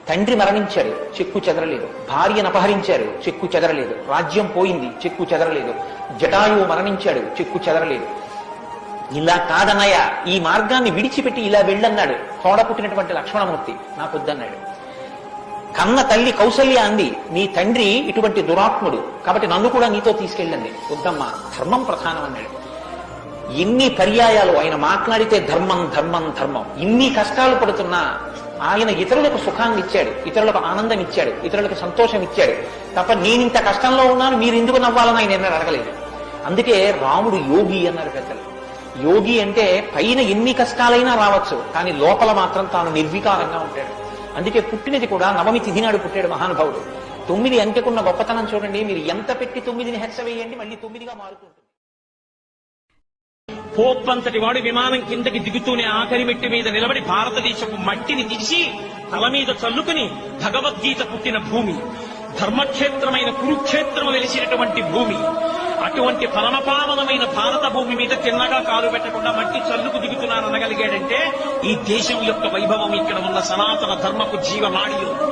తండ్రి మరణించాడు, చెక్కు చెదరలేదు. భార్యను అపహరించారు, చెక్కు చెదరలేదు. రాజ్యం పోయింది, చెక్కు చెదరలేదు. జటాయువు మరణించాడు, చెక్కు చెదరలేదు. ఇలా కాదన్నయ్య, ఈ మార్గాన్ని విడిచిపెట్టి ఇలా వెళ్ళన్నాడు. తోడ పుట్టినటువంటి లక్ష్మణమూర్తి నాకొద్దన్నాడు. కన్న తల్లి కౌసల్య అంది, నీ తండ్రి ఇటువంటి దురాత్ముడు, కాబట్టి నన్ను కూడా నీతో తీసుకెళ్ళండి. వద్దమ్మా, ధర్మం ప్రధానం అన్నాడు. ఎన్ని పర్యాయాలు ఆయన మాట్లాడితే ధర్మం ధర్మం ధర్మం. ఇన్ని కష్టాలు పడుతున్నా ఆయన ఇతరులకు సుఖాన్ని ఇచ్చాడు, ఇతరులకు ఆనందం ఇచ్చాడు, ఇతరులకు సంతోషం ఇచ్చాడు తప్ప నేనింత కష్టంలో ఉన్నాను మీరు ఎందుకు నవ్వాలని ఆయన ఎన్నడూ అడగలేదు. అందుకే రాముడు యోగి అన్నారు పెద్దలు. యోగి అంటే పైన ఎన్ని కష్టాలైనా రావచ్చు, కానీ లోపల మాత్రం తాను నిర్వికారంగా ఉంటాడు. అందుకే పుట్టినది కూడా నవమి తిథి నాడు పుట్టాడు మహానుభావుడు. 9 అంకెకున్న గొప్పతనం చూడండి. మీరు ఎంత పెట్టి 9ని హెచ్చ వేయండి, మళ్ళీ 9గా మారుతుంటుంది. పోప్పంతటి వాడు విమానం కిందకి దిగుతూనే ఆఖరి మెట్టి మీద నిలబడి భారతదేశపు మట్టిని తీసి తల మీద చల్లుకుని భగవద్గీత పుట్టిన భూమి, ధర్మక్షేత్రమైన కురుక్షేత్రము వెలిసినటువంటి భూమి, అటువంటి పరమపావనమైన భారత భూమి మీద తిన్నగా కాలు పెట్టకుండా మట్టి చల్లుకు దిగుతున్నాననగలిగాడంటే ఈ దేశం యొక్క వైభవం, ఇక్కడ ఉన్న సనాతన ధర్మపు జీవనాడి ఉంది.